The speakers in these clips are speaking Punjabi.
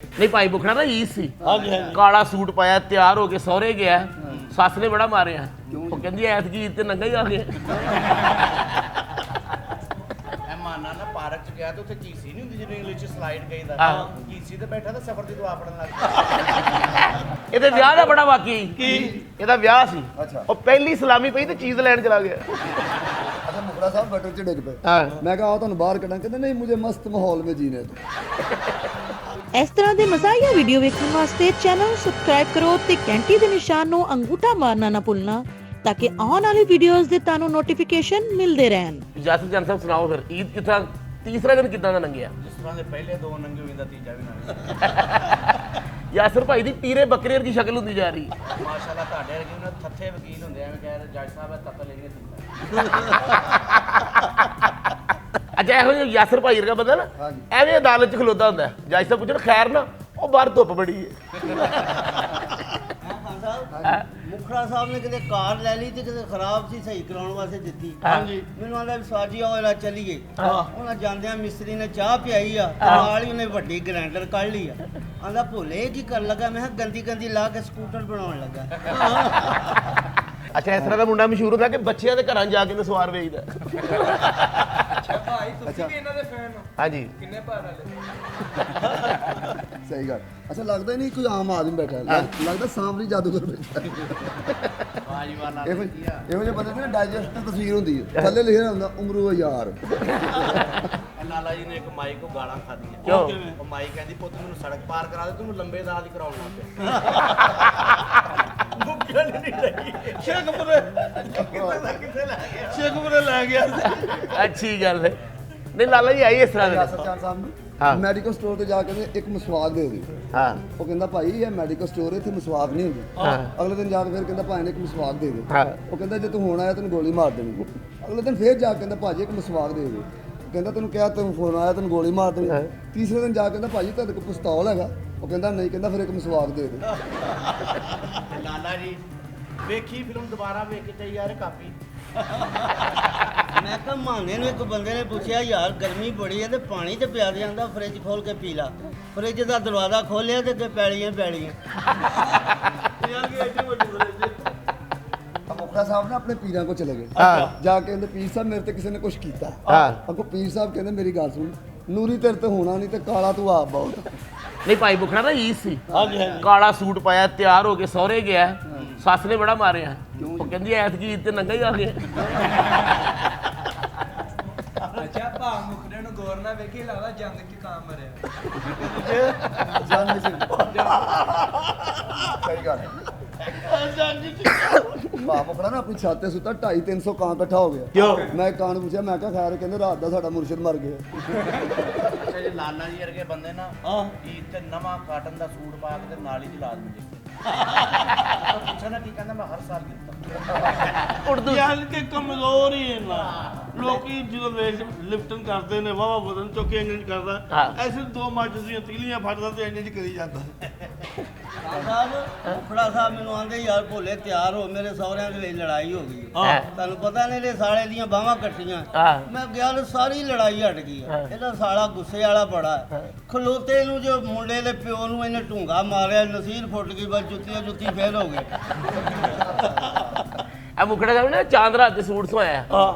नहीं भाई बुखड़ा ना ईद सी काला सूट पाया तैयार होके सौरे गया सस ने बड़ा मारे वो कहती ऐतकी ईद ते नंगा ही आ गया ਮਾਨਾ ਨਾ ਪਾਰਕ ਚ ਗਿਆ ਤੇ ਉੱਥੇ ਕੀਸੀ ਨਹੀਂ ਹੁੰਦੀ ਜਿਹਨੂੰ ਇੰਗਲਿਸ਼ ਚ ਸਲਾਈਡ ਕਹੀਦਾ ਕੀਸੀ ਤੇ ਬੈਠਾ ਤਾਂ ਸਫ਼ਰ ਦੀ ਦੁਆ ਪੜਨ ਲੱਗ ਗਿਆ ਇਹਦੇ ਵਿਆਹ ਦਾ ਬੜਾ ਵਾਕਈ ਕੀ ਇਹਦਾ ਵਿਆਹ ਸੀ ਉਹ ਪਹਿਲੀ ਸਲਾਮੀ ਪਈ ਤੇ ਚੀਜ਼ ਲੈਣ ਚਲਾ ਗਿਆ अच्छा मुखड़ा साहब बटर च डिग पे मैं कहा तुहानू बाहर कढां कहंदे नहीं मुझे मस्त माहौल में जीने दो ਇਸ ਤਰ੍ਹਾਂ ਦੇ ਮਜ਼ਾਹੀਆ ਵੀਡੀਓ ਵੇਖਣ ਵਾਸਤੇ ਚੈਨਲ ਸਬਸਕ੍ਰਾਈਬ ਕਰੋ ਤੇ ਘੰਟੀ ਦੇ ਨਿਸ਼ਾਨ ਨੂੰ ਅੰਗੂਠਾ ਮਾਰਨਾ ਨਾ ਭੁੱਲਣਾ ताकि आने वाली वीडियोस दे तानू नोटिफिकेशन मिलते रहन। जासिर जान साहब सुनाओ फिर ईद कितना तीसरा दिन कितना दा लंघिया ਜਿਸ ਤਰ੍ਹਾਂ ਦੇ ਪਹਿਲੇ ਦੋ ਨੰਗੇ ਹੋਈਂਦਾ ਤੀਜਾ ਵੀ ਨਾ यासिर भाई दी पीरे बकरे की शक्ल होती जा रही ਮਾਸ਼ਾਅੱਲਾ ਤੁਹਾਡੇ ਵਰਗੇ ਉਹਨਾਂ ਥੱਥੇ ਵਕੀਲ ਹੁੰਦੇ ਐਵੇਂ ਕਹਿ ਰਹੇ ਜੱਜ ਸਾਹਿਬ ਹੈ ਤੱਕ ਲੈਣੇ ਦਿੰਦਾ अच्छा ਇਹੋ ਜਿਹਾ यासिर भाई ਵਰਗਾ ਬੰਦਾ ਨਾ ਐਵੇਂ ਅਦਾਲਤ 'ਚ ਖਲੋਤਾ ਹੁੰਦਾ ਜੱਜ ਸਾਹਿਬ ਪੁੱਛਣ ਖੈਰ ਨਾ ਉਹ ਬਾਹਰ ਧੁੱਪ ਬੜੀ ਹੈ ਮੁਖੜਾ ਸਾਹਿਬ ਨੇ ਕਿਤੇ ਕਾਰ ਲੈ ਲਈ ਤੇ ਕਿਤੇ ਖਰਾਬ ਸੀ ਸਹੀ ਕਰਾਉਣ ਵਾਸਤੇ ਦਿੱਤੀ ਹਾਂਜੀ ਮੈਨੂੰ ਆਂਦਾ ਸਾਜੀ ਆਓ ਇਹਦਾ ਚੱਲੀਏ ਉਹਨਾਂ ਜਾਂਦਿਆਂ ਮਿਸਤਰੀ ਨੇ ਚਾਹ ਪਿਆਈ ਆ ਨਾਲ ਹੀ ਉਹਨੇ ਵੱਡੀ ਗ੍ਰਾਈਂਡਰ ਕੱਢ ਲਈ ਆ ਆਂਦਾ ਭੋਲੇ ਕੀ ਕਰਨ ਲੱਗਾ ਮੈਂ ਕਿਹਾ ਗੰਦੀ ਗੰਦੀ ਲਾ ਕੇ ਸਕੂਟਰ ਬਣਾਉਣ ਲੱਗਾ ਅੱਛਾ ਇਸ ਤਰ੍ਹਾਂ ਦਾ ਮੁੰਡਾ ਮਸ਼ਹੂਰ ਹੁੰਦਾ ਕਿ ਬੱਚਿਆਂ ਦੇ ਘਰਾਂ ਜਾ ਕੇ ਨਸਵਾਰ ਵੇਚਦਾ ਅੱਛਾ ਭਾਈ ਤੁਸੀਂ ਵੀ ਇਹਨਾਂ ਦੇ ਫੈਨ ਹੋ ਹਾਂਜੀ ਕਿੰਨੇ ਭਾਰ ਵਾਲੇ सही गल अच्छा लगता ही नहीं कोई आम आदमी बैठा है लगता सामने जादूगर बैठा ਇਹੋ ਜਿਹੇ ਬੰਦੇ ਦੀ ਡਾਈਜੈਸਟ ਤਸਵੀਰ ਹੁੰਦੀ ਹੈ ਥੱਲੇ ਲਿਖਿਆ ਹੁੰਦਾ ਉਮਰੂ ਯਾਰ ਲਾਲਾ ਜੀ ਨੇ ਇੱਕ ਮਾਈ ਕੋ ਗਾਲਾਂ ਖਾਧੀਆਂ ਕਿਉਂ ਉਹ ਮਾਈ ਕਹਿੰਦੀ ਪੁੱਤ ਮੈਨੂੰ ਸੜਕ ਪਾਰ ਕਰਾ ਦੇ ਤੈਨੂੰ ਲੰਬੇ ਦਾਲ ਹੀ ਕਰਾਉਣ ਲੱਗ ਪਿਆ ਮੁੱਕਿਆ ਨਹੀਂ ਲੱਗੀ ਸ਼ੇਖਪੁਰੇ ਲੈ ਗਿਆ ਅੱਛੀ ਗੱਲ ਹੈ ਨਹੀਂ ਲਾਲਾ ਜੀ ਆਈ ਇਸ ਤਰ੍ਹਾਂ ਦੇ ਸਰਚਾਰ ਸਾਹਿਬ ਨੂੰ ਮੈਡੀਕਲ ਸਟੋਰ ਤੇ ਜਾ ਕੇ ਇੱਕ ਮਸਵਾਕ ਦੇ ਦਿਓ ਹਾਂ ਉਹ ਕਹਿੰਦਾ ਭਾਈ ਇਹ ਮੈਡੀਕਲ ਸਟੋਰ ਇੱਥੇ ਮਸਵਾਕ ਨਹੀਂ ਹੁੰਦੀ ਅਗਲੇ ਦਿਨ ਜਾ ਕੇ ਫਿਰ ਕਹਿੰਦਾ ਭਾਈ ਨੇ ਇੱਕ ਮਸਵਾਕ ਦੇ ਦੇ ਉਹ ਕਹਿੰਦਾ ਜੇ ਤੂੰ ਹੁਣ ਆਇਆ ਤੈਨੂੰ ਗੋਲੀ ਮਾਰ ਦੇਣੀ ਅਗਲੇ ਦਿਨ ਫਿਰ ਜਾ ਕੇ ਕਹਿੰਦਾ ਭਾਜੀ ਇੱਕ ਮਸਵਾਕ ਦੇ ਦੇ ਕਹਿੰਦਾ ਤੈਨੂੰ ਕਿਹਾ ਤੈਨੂੰ ਫੋਨ ਆਇਆ ਤੈਨੂੰ ਗੋਲੀ ਮਾਰ ਦੇਣੀ ਤੀਸਰੇ ਦਿਨ ਜਾ ਕੇ ਕਹਿੰਦਾ ਭਾਜੀ ਤੁਹਾਡੇ ਕੋਲ ਪਿਸਤੌਲ ਹੈਗਾ ਉਹ ਕਹਿੰਦਾ ਨਹੀਂ ਕਹਿੰਦਾ ਫਿਰ ਇੱਕ ਮਸਵਾਕ ਦੇ ਦੇ ਲਾਲਾ ਜੀ ਵੇਖੀ ਫਿਲਮ ਦੁਬਾਰਾ ਵੇਖ ਕੇ ਤੇ ਯਾਰ ਕਾਪੀ ਮੈਂ ਕਿਹਾ ਮਾਨੇ ਨੂੰ ਇੱਕ ਬੰਦੇ ਨੇ ਪੁੱਛਿਆ ਯਾਰ ਗਰਮੀ ਬੜੀ ਹੈ ਤੇ ਪਾਣੀ ਤੇ ਪਿਆ ਦੇ ਆਂਦਾ ਫ੍ਰਿਜ ਖੋਲ ਕੇ ਪੀ ਲਾ ਫ੍ਰਿਜ ਦਾ ਦਰਵਾਜ਼ਾ ਖੋਲਿਆ ਤੇ ਅੱਗੇ ਪੈਲੀਆਂ ਮੁਖੜਾ ਸਾਹਿਬ ਨੇ ਆਪਣੇ ਪੀਰਾਂ ਕੋਲ ਚਲੇ ਗਏ ਜਾ ਕੇ ਕਹਿੰਦੇ ਪੀਰ ਸਾਹਿਬ ਮੇਰੇ ਤੇ ਕਿਸੇ ਨੇ ਕੁਝ ਕੀਤਾ ਅੱਗੋਂ ਪੀਰ ਸਾਹਿਬ ਕਹਿੰਦੇ ਮੇਰੀ ਗੱਲ ਸੁਣ ਨੂਰੀ ਤੇਰੇ ਤੇ ਹੋਣਾ ਨਹੀਂ ਤੇ ਕਾਲਾ ਤੂੰ ਆਪ ਬਹੁਤ नहीं भाई बुखड़ा ना ईद सी काला सूट पाया तैयार होके सौरे गया सस ने बड़ा मारे वो कहती ऐतकी ईद ते नंगा ही आ गया ਅੱਛਾ ਭਾ ਮੁਖੜੇ ਨੂੰ ਗੌਰ ਨਾਲ ਵੇਖੀ ਲੱਗਦਾ ਜੰਗ 'ਚ ਕਾਂ ਮਰਿਆ ਜਾਨ ਸਹੀ ਗੱਲ ਬਾਪ ਮੁਖੜਾ ਨਾ ਆਪਣੀ ਛੱਤ ਤੇ ਸੁੱਤਾ 250-300 ਕਾਂ ਇਕੱਠਾ ਹੋ ਗਿਆ ਕਿਉਂ ਮੈਂ ਕਾਂ ਨੂੰ ਪੁੱਛਿਆ ਮੈਂ ਕਿਹਾ ਖੈਰ ਕਹਿੰਦੇ ਰਾਤ ਦਾ ਸਾਡਾ ਮੁਰਸ਼ਿਦ ਮਰ ਗਿਆ ਅੱਛਾ ਜੀ ਲਾਲਾ ਜੀ ਵਰਗੇ ਬੰਦੇ ਨਾ ਈਦ ਤੇ ਨਵਾਂ ਕਾਟਨ ਦਾ ਸੂਟ ਪਾ ਕੇ ਤੇ ਨਾਲ ਹੀ ਜਲਾ ਦਿੰਦੇ ਪੁੱਛਣਾ ਕੀ ਕਹਿੰਦਾ ਮੈਂ ਹਰ ਸਾਲ ਕੀਤਾ उर्दू ਯਾਰ ਕਿ ਕਮਜ਼ੋਰ ਹੀ ਹੈ ਨਾ ਲੋਕੀ ਜਦੋਂ ਲਿਫਟਿੰਗ ਕਰਦੇ ਨੇ ਵਾਵਾ ਵਜ਼ਨ ਚੁੱਕ ਕੇ ਇੰਜ ਕਰਦਾ ਐਸੇ ਦੋ ਮੱਝ ਦੀਆਂ ਤੀਲੀਆਂ ਫੜਦਾ ਤੇ ਇੰਜ ਕਰੀ ਜਾਂਦਾ ਸਾਹਿਬ ਮੁਖੜਾ ਸਾਹਿਬ ਮੈਨੂੰ ਆਂਦੇ ਯਾਰ ਭੋਲੇ ਤਿਆਰ ਹੋ ਮੇਰੇ ਸਹੁਰਿਆਂ ਦੇ ਵਿੱਚ ਲੜਾਈ ਹੋ ਗਈ ਤੁਹਾਨੂੰ ਪਤਾ ਨਹੀਂ ਇਹਦੇ ਸਾਲੇ ਦੀਆਂ ਬਾਹਾਂ ਕੱਟੀਆਂ ਮੈਂ ਗਿਆ ਤੇ ਸਾਰੀ ਲੜਾਈ ਹਟ ਗਈ ਇਹਦਾ ਸਾਲਾ ਗੁੱਸੇ ਵਾਲਾ ਬੜਾ ਖਲੋਤੇ ਨੂੰ ਜੋ ਮੁੰਡੇ ਦੇ ਪਿਓ ਨੂੰ ਇਹਨੇ ਢੂੰਗਾ ਮਾਰਿਆ ਨਸੀਰ ਫੁੱਟ ਗਈ ਬਸ ਜੁੱਤੀ ਫੇਲ ਹੋ ਗਈ ਆ ਮੁਖੜਾ ਸਾਹਿਬ ਨੇ ਚਾਂਦ ਰਾਤ ਦੇ ਸੂਟ ਸਵਾਇਆ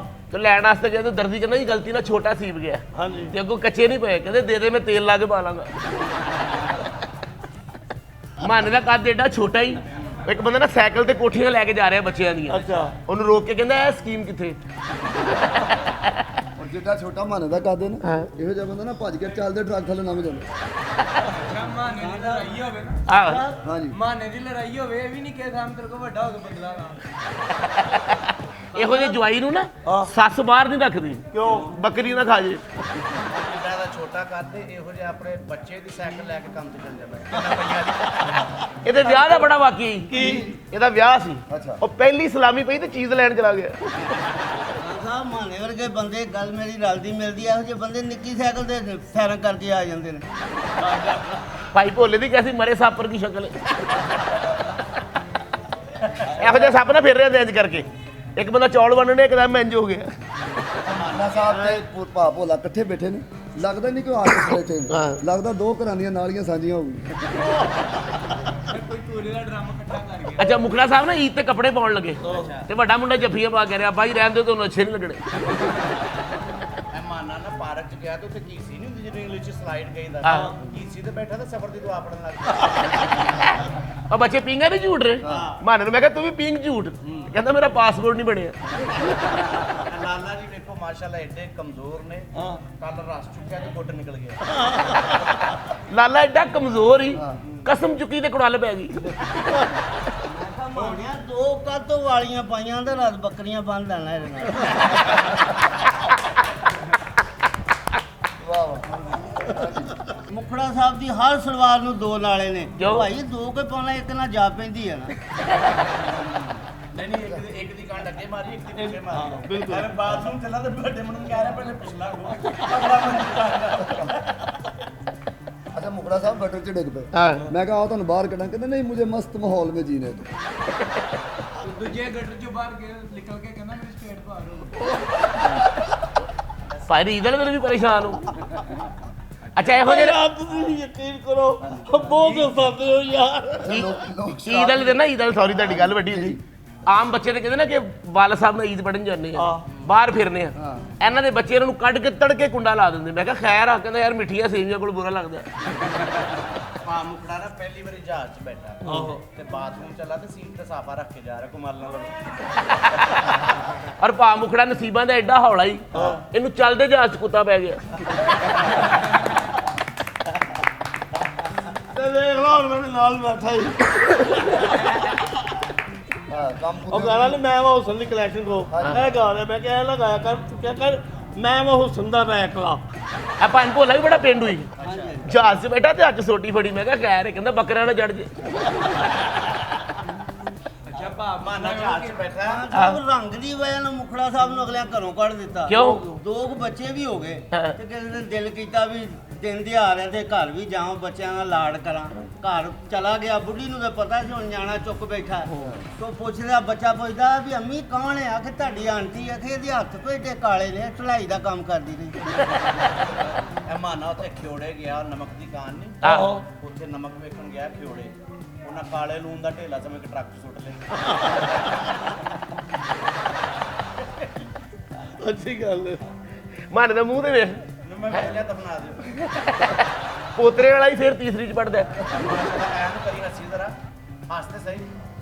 ਤੇ ਲੈਣ ਵਾਸਤੇ ਗਏ ਤੇ ਦਰਜੀ ਕਹਿੰਦਾ ਜੀ ਗਲਤੀ ਨਾਲ ਛੋਟਾ ਸੀਬ ਗਿਆ ਹਾਂਜੀ ਤੇ ਅੱਗੋਂ ਕੱਚੇ ਨਹੀਂ ਪਏ ਕਹਿੰਦੇ ਦੇ ਦੇ ਮੈਂ ਤੇਲ ਲਾ ਕੇ ਪਾ ਲਾਂਗਾ ਮਨ ਦਾ ਕੱਦ ਏਡਾ ਛੋਟਾ ਹੀ ਇੱਕ ਬੰਦਾ ਨਾ ਸਾਈਕਲ ਤੇ ਕੋਠੀਆਂ ਲੈ ਕੇ ਜਾ ਰਿਹਾ ਬੱਚਿਆਂ ਦੀਆਂ ਅੱਛਾ ਉਹਨੂੰ ਰੋਕ ਕੇ ਕਹਿੰਦਾ ਇਹ ਸਕੀਮ ਕਿੱਥੇ ਔਰ ਜਿਹੜਾ ਛੋਟਾ ਮਨ ਦਾ ਕਰਦੇ ਨਾ ਇਹੋ ਜਿਹਾ ਬੰਦਾ ਨਾ ਭੱਜ ਕੇ ਚੱਲਦੇ ਟਰੱਕ ਥੱਲੇ ਲੰਘ ਜਾਂਦਾ ਅੱਛਾ ਮਾਨੇ ਦੀ ਲੜਾਈ ਹੋਵੇ ਨਾ ਆ ਹਾਂਜੀ ਮਾਨੇ ਦੀ ਲੜਾਈ ਹੋਵੇ ਇਹ ਵੀ ਨਹੀਂ ਕਿ ਸਾਹਮ ਤੇਰੇ ਕੋ ਵੱਡਾ ਹੋ ਕੇ ਬਦਲਾ ਲਾ ਇਹੋ ਜਿਹੇ ਜਵਾਈ ਨੂੰ ਨਾ ਸੱਸ ਬਾਹਰ ਨਹੀਂ ਰੱਖਦੀ ਕਿਉਂ ਬੱਕਰੀ ਨਾ ਖਾ ਜੇ ਜਿੱਦਾਂ ਦਾ ਛੋਟਾ ਕਰਦੇ ਇਹੋ ਜਿਹਾ ਆਪਣੇ ਬੱਚੇ ਦੀ ਸਾਈਕਲ ਲੈ ਕੇ ਕੰਮ ਤੇ ਚੱਲ ਜਾਂਦਾ ਇਹਦੇ ਵਿਆਹ ਦਾ ਬੜਾ ਵਾਕਈ ਕੀ ਇਹਦਾ ਵਿਆਹ ਸੀ ਅੱਛਾ ਉਹ ਪਹਿਲੀ ਸਲਾਮੀ ਪਈ ਤੇ ਚੀਜ਼ ਲੈਣ ਚਲਾ ਗਿਆ ਸਾਹਿਬ ਮਾਨੇ ਵਰਗੇ ਬੰਦੇ ਗੱਲ ਮੇਰੀ ਰਲਦੀ ਮਿਲਦੀ ਇਹੋ ਜਿਹੇ ਬੰਦੇ ਨਿੱਕੀ ਸਾਈਕਲ ਤੇ ਸੈਰਾਂ ਕਰਕੇ ਆ ਜਾਂਦੇ ਨੇ ਭਾਈ ਭੋਲੇ ਦੀ ਕੈਸੀ ਮਰੇ ਸਾਪਰ ਦੀ ਸ਼ਕਲ ਇਹੋ ਜਿਹਾ ਸੱਪ ਨਾ ਫਿਰ ਰਿਹਾ ਇੰਜ ਕਰਕੇ ਇੱਕ ਬੰਦਾ ਚੌਲ ਵੰਡਣੇ ਇੱਕਦਮ ਇੰਜ ਹੋ ਗਿਆ ਮਾਨਾ ਸਾਹਿਬ ਤੇ ਭਾ ਭੋਲਾ ਇਕੱਠੇ ਬੈਠੇ ਨੇ ਲੱਗਦਾ ਨਹੀਂ ਕਿ ਆਰਟਿਸਟ ਬੈਠੇ ਨੇ ਲੱਗਦਾ ਦੋ ਘਰਾਂ ਦੀਆਂ ਨਾਲੀਆਂ ਸਾਂਝੀਆਂ ਹੋ ਗਈਆਂ ਕੋਈ ਪੂਰੇ ਦਾ ਡਰਮ ਇਕੱਠਾ ਕਰ ਗਿਆ। ਅੱਛਾ ਮੁਖੜਾ ਸਾਹਿਬ ਨਾ ਈਦ ਤੇ ਕੱਪੜੇ ਪਾਉਣ ਲੱਗੇ ਤੇ ਵੱਡਾ ਮੁੰਡਾ ਜੱਫੀਆਂ ਪਾ ਕੇ ਰਿਹਾ ਬਾਈ ਰਹਿਣ ਦੇ ਤੁਹਾਨੂੰ ਅੱਛੇ ਨਹੀਂ ਲੱਗਣੇ ਮਹਿਮਾਨਾਂ ਨਾ ਪਾਰਕ ਚ ਗਿਆ ਤੇ ਉੱਥੇ ਕੀਸੀ ਨਹੀਂ ਹੁੰਦੀ ਜਿਹਨੂੰ ਇੰਗਲਿਸ਼ ਚ ਸਲਾਈਡ ਕਹਿੰਦਾ ਕੀਸੀ ਤੇ ਬੈਠਾ ਤੇ ਸਬਰ ਦੀ ਦੁਆ ਪੜਨ ਲੱਗ ਗਿਆ ਉਹ ਬੱਚੇ ਪੀਂਗਾ ਨਹੀਂ ਝੂਠ ਰਹੇ ਮਾਨੇ ਨੂੰ ਮੈਂ ਕਿਹਾ ਤੂੰ ਵੀ ਪੀਂਗ ਝੂਠ ਕਹਿੰਦਾ ਮੇਰਾ ਪਾਸਪੋਰਟ ਨਹੀਂ ਬਣਿਆ ਲਾਲਾ ਜੀ ਵੇਖੋ ਮਾਸ਼ਾਅੱਲਾ ਐਡੇ ਕਮਜ਼ੋਰ ਨੇ ਕੱਲ ਰਸ ਚੁੱਕਿਆ ਤੇ ਗੁੱਟ ਨਿਕਲ ਗਿਆ ਲਾਲਾ ਐਡਾ ਕਮਜ਼ੋਰ ਹੀ ਕਸਮ ਚੁੱਕੀ ਤੇ ਕੁੜਲ ਪੈ ਗਈ ਮਾਣਿਆ 2 ਕਾਤੋਂ ਵਾਲੀਆਂ ਪਾਈਆਂ ਤੇ ਰਾਤ ਬੱਕਰੀਆਂ ਬੰਨ ਲੈਣਾ ਇਹਦੇ ਨਾਲ ਵਾਹ ਵਾਹ ਮੁਖੜਾ ਸਾਹਿਬ ਦੀ ਹਰ ਸਲਵਾਰ ਨੂੰ 2 ਨਾਲੇ ਨੇ ਕਿਉਂ? ਭਾਈ 2 ਕੇ ਪਾਉਣਾ ਇੱਕ ਨਾਲ ਜਾ ਪੈਂਦੀ ਹੈ ਨਾ ਨਹੀਂ ਇੱਕ ਦੀ ਕਾਂਡ ਅੱਗੇ ਮਾਰੀ ਇੱਕ ਦੀ ਪਿੱਛੇ ਮਾਰੀ ਬਿਲਕੁਲ ਮੈਂ ਬਾਥਰੂਮ ਚਲਾ ਤੇ ਵੱਡੇ ਮੈਨੂੰ ਕਹਿ ਰਿਹਾ ਪਹਿਲੇ ਪਿਛਲਾ ਹੋ ਅਗਲਾ ਮੈਨੂੰ ਅੱਛਾ ਮੁਖੜਾ ਸਾਹਿਬ ਗਟਰ ਚ ਡਿੱਗ ਪਏ ਮੈਂ ਕਿਹਾ ਆਓ ਤੁਹਾਨੂੰ ਬਾਹਰ ਕੱਢਾਂ ਕਹਿੰਦੇ ਨਹੀਂ ਮੁਝੇ ਮਸਤ ਮਾਹੌਲ में जीने दो ਦੂਜੇ ਗੱਟਰ ਚੋਂ ਬਾਹਰ ਗਿਆ ਨਿਕਲ ਕੇ ਕਹਿੰਦਾ ਮੇਰੀ ਸਟੇਟ ਬਾਹਰ ਹੋ ਭਾਈ ਈਦ ਵਾਲੇ ਦਿਨ ਵੀ ਪਰੇਸ਼ਾਨ ਹੋ ਅੱਛਾ ਇਹੋ ਜਿਹੇ ਆਪ ਤੁਸੀਂ ਯਕੀਨ ਕਰੋ ਬਹੁਤ ਹਸਾਉਂਦੇ ਹੋ ਯਾਰ ਈਦ ਵਾਲੇ ਦਿਨ ਨਾ ਈਦ ਵਾਲੇ ਸੌਰੀ ਤੁਹਾਡੀ ਗੱਲ ਵੱਡੀ ਹੁੰਦੀ ਆਮ ਬੱਚੇ ਤੇ ਕਹਿੰਦੇ ਨਾ ਕਿ ਵਾਲਾ ਸਾਹਿਬ ਨਾਲ ਈਦ ਪੜਨ ਜਾਂਦੇ ਆ ਬਾਹਰ ਫਿਰਨੇ ਆ ਇਹਨਾਂ ਦੇ ਬੱਚੇ ਇਹਨਾਂ ਨੂੰ ਕੱਢ ਕੇ ਤੜਕੇ ਕੁੰਡਾ ਲਾ ਦਿੰਦੇ ਮੈਂ ਕਿਹਾ ਖੈਰ ਆ ਕਹਿੰਦਾ ਯਾਰ ਮਿੱਠੀਆਂ ਸੇਵੀਆਂ ਕੋਲ ਬੁਰਾ ਲੱਗਦਾ ਪਾ ਮੁਖੜਾ ਨਾ ਪਹਿਲੀ ਵਾਰੀ ਜਹਾਜ਼ 'ਚ ਬੈਠਾ ਤੇ ਬਾਥਰੂਮ ਚਲਾ ਤੇ ਸੀਟ ਤੇ ਸਾਫਾ ਰੱਖ ਕੇ ਜਾ ਰਿਹਾ ਕੁਮਾਰ ਨਾਲ ਔਰ ਭਾ ਮੁਖੜਾ ਨਸੀਬਾਂ ਦਾ ਐਡਾ ਹੌਲਾ ਹੀ ਇਹਨੂੰ ਚੱਲਦੇ ਜਹਾਜ਼ 'ਚ ਕੁੱਤਾ ਪੈ ਗਿਆ ਤੇ ਦੇਖ ਲਓ ਹੁਣ ਮੇਰੇ ਨਾਲ ਬੈਠਾ ਹੀ ਕੰਮ ਉਹ ਗਾਣਾ ਨੇ ਮੈਂ ਉਹ ਹੁਸਨ ਦੀ ਕਲੈਕਸ਼ਨ ਕੋ ਇਹ ਗਾ ਰਿਹਾ ਮੈਂ ਕਿਹਾ ਇਹ ਲਗਾਇਆ ਕਰ ਤੂੰ ਕਿਆ ਕਰ ਮੈਂ ਉਹ ਹੁਸਨ ਦਾ ਰੈਕਲਾ ਆ ਪੰਜ ਭੋਲਾ ਵੀ ਬੜਾ ਪਿੰਡੂ ਹੀ ਜਹਾਜ਼ 'ਚ ਬੈਠਾ ਤੇ ਅੱਜ ਸੋਟੀ ਫੜੀ ਮੈਂ ਕਿਹਾ ਖੈਰ ਕਹਿੰਦਾ ਬੱਕਰਿਆਂ ਨਾਲ ਜੜ ਜੇ ਅੱਛਾ ਭਾ ਮਾਨਾ ਜਹਾਜ਼ 'ਚ ਬੈਠਾ ਸਾਹਿਬ ਰੰਗ ਦੀ ਵਜ੍ਹਾ ਨਾਲ ਮੁਖੜਾ ਸਾਹਿਬ ਨੂੰ ਅਗਲਿਆਂ ਘਰੋਂ ਕੱਢ ਦਿੱਤਾ ਕਿਉਂ? 2 ਬੱਚੇ ਵੀ ਹੋ ਗਏ ਹਾਂ। ਤੇ ਕਿਸੇ ਨੇ ਦਿਲ ਕੀਤਾ ਵੀ ਦਿਨ ਦਿਹਾੜ ਹੈ ਤੇ ਘਰ ਵੀ ਜਾਵਾਂ ਬੱਚਿਆਂ ਨਾਲ ਲਾਡ ਕਰਾਂ ਘਰ ਚਲਾ ਗਿਆ ਬੁੱਢੀ ਨੂੰ ਤਾਂ ਪਤਾ ਸੀ ਹੁਣ ਨਿਆਣਾ ਚੁੱਕ ਬੈਠਾ ਤੋ ਪੁੱਛਦਾ ਬੱਚਾ ਪੁੱਛਦਾ ਵੀ ਅੰਮੀ ਕੌਣ ਹੈ ਕਿ ਤੁਹਾਡੀ ਆਂਟੀ ਹੈ ਕਿ ਇਹਦੇ ਹੱਥ ਤੋਂ ਏਡੇ ਕਾਲੇ ਨੇ ਢਲਾਈ ਦਾ ਕੰਮ ਕਰਦੀ ਰਹੀ ਇਹ ਮਾਨਾ ਉੱਥੇ ਖਿਓੜੇ ਗਿਆ ਨਮਕ ਦੀ ਕਾਨ ਨਹੀਂ ਆਹੋ। ਉੱਥੇ ਨਮਕ ਵੇਖਣ ਗਿਆ ਖਿਓੜੇ ਉਹਨਾਂ ਕਾਲੇ ਲੂਣ ਦਾ ਢੇਲਾ ਸਮੇਂ ਕਿ ਟਰੱਕ 'ਚ ਸੁੱਟ ਲਿਆ ਅੱਛੀ ਗੱਲ ਹੈ ਮਾਨੇ ਦਾ ਮੂੰਹ ਤੇ ਵੇਖ ਨੂੰ ਮੈਂ ਪਹਿਲਾਂ ਦਫਨਾ ਦਿਓ ਪੋਤਰੇ ਵਾਲਾ ਹੀ ਫਿਰ ਤੀਸਰੀ 'ਚ ਪੜਦਾ ਮਾਸ਼ਾਅੱਲਾ ਐਨ ਕਰੀ ਹੱਸੀ ਜ਼ਰਾ ਹੱਸਦੇ ਸਹੀ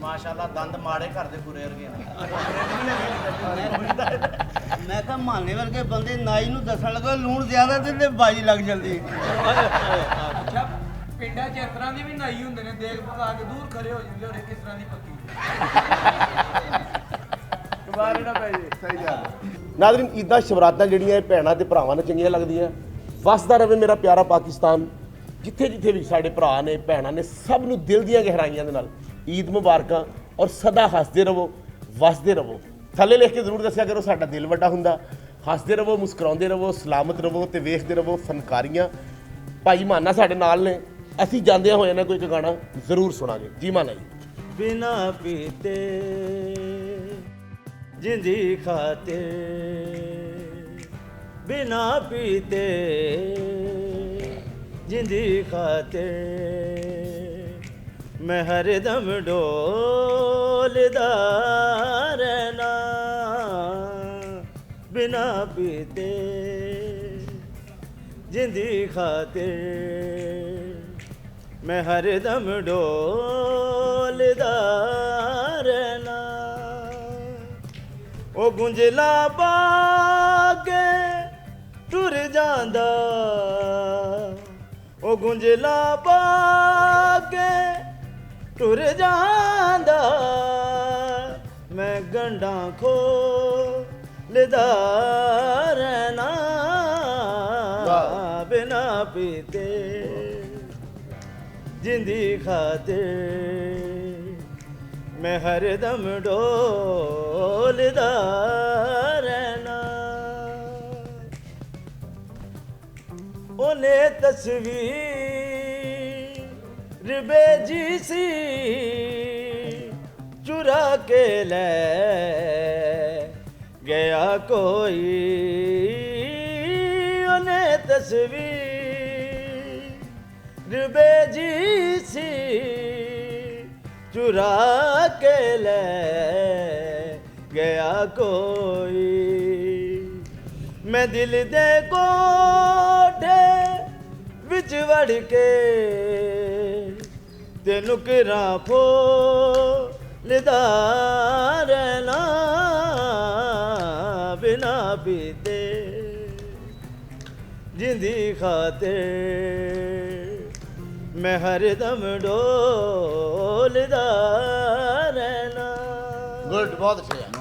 ਮਾਸ਼ਾਅੱਲਾ ਦੰਦ ਮਾੜੇ ਘਰ ਦੇ ਪੂਰੇ ਵਰਗੇ ਨੇ ਮੈਂ ਕਿਹਾ ਮਾਨੇ ਵਰਗੇ ਬੰਦੇ ਨਾਈ ਨੂੰ ਦੱਸਣ ਲੱਗਾ ਲੂਣ ਜ਼ਿਆਦਾ ਤੇ ਬਾਜੀ ਲੱਗ ਜਾਂਦੀ ਅੱਛਾ ਪਿੰਡਾਂ 'ਚ ਇਸ ਤਰ੍ਹਾਂ ਦੇ ਵੀ ਨਾਈ ਹੁੰਦੇ ਨੇ ਦੇਖ ਪਕਾ ਕੇ ਦੂਰ ਖੜੇ ਹੋ ਜਾਂਦੇ ਹੋਰ ਕਿਸ ਤਰ੍ਹਾਂ ਦੀ ਪੱਕੀ ਦੁਬਾਰੇ ਨਾ ਪੈ ਜੇ ਸਹੀ ਗੱਲ ਨਾਜ਼ਰੀਨ ਈਦਾਂ ਸ਼ਬਰਾਤਾਂ ਜਿਹੜੀਆਂ ਇਹ ਭੈਣਾਂ ਤੇ ਭਰਾਵਾਂ ਨੂੰ ਚੰਗੀਆਂ ਲੱਗਦੀਆਂ ਵਸਦਾ ਰਵੇ ਮੇਰਾ ਪਿਆਰਾ ਪਾਕਿਸਤਾਨ ਜਿੱਥੇ ਜਿੱਥੇ ਵੀ ਸਾਡੇ ਭਰਾ ਨੇ ਭੈਣਾਂ ਨੇ ਸਭ ਨੂੰ ਦਿਲ ਦੀਆਂ ਗਹਿਰਾਈਆਂ ਦੇ ਨਾਲ ਈਦ ਮੁਬਾਰਕਾਂ ਔਰ ਸਦਾ ਹੱਸਦੇ ਰਹੋ ਵਸਦੇ ਰਹੋ ਥੱਲੇ ਲਿਖ ਕੇ ਜ਼ਰੂਰ ਦੱਸਿਆ ਕਰੋ ਸਾਡਾ ਦਿਲ ਵੱਡਾ ਹੁੰਦਾ ਹੱਸਦੇ ਰਹੋ ਮੁਸਕਰਾਉਂਦੇ ਰਹੋ ਸਲਾਮਤ ਰਹੋ ਤੇ ਵੇਖਦੇ ਰਹੋ ਫਨਕਾਰੀਆਂ ਭਾਈ ਮਾਨਾ ਸਾਡੇ ਨਾਲ ਨੇ ਅਸੀਂ ਜਾਂਦਿਆਂ ਹੋਏ ਨਾ ਕੋਈ ਇੱਕ ਗਾਣਾ ਜ਼ਰੂਰ ਸੁਣਾਂਗੇ ਜੀ ਮਾਨਾ ਜੀ बिना पीते जिंदी खाते बिना पीते जिंदी खाते मैं हरदम डोलदा रहना बिना पीते जिंदी खाते मैं हरदम डोलदा रहना ओ गुंजला बागे टुर जांदा ओ गुंजला बागे टुर जांदा मैं गंढा खोलदा रहना बिना पीते जिंदी खातिर मैं हरदम डोलदा रहना ओने तस्वीर भेजी सी चुरा के ले गया कोई ओने ਤਸਵੀਰ ਬੇਜੀ ਸੀ ਚੁਰਾ ਕੇ ਲੈ ਗਿਆ ਕੋਈ ਮੈਂ ਦਿਲ ਦੇ ਕੋਠੇ ਵਿੱਚ ਵੜ ਕੇ ਤੈਨੂੰ ਕਿਰਾਂ ਫੋਲਦਾ ਰਹਿਣਾ ਬਿਨਾ ਬੀਤੇ ਜਿੰਦੀ ਖਾਤਰ ਮੈਂ ਹਰਦਮ ਡੋਲਦਾ ਰਹਿਣਾ ਗੁੱਡ ਬਹੁਤ ਅੱਛਾ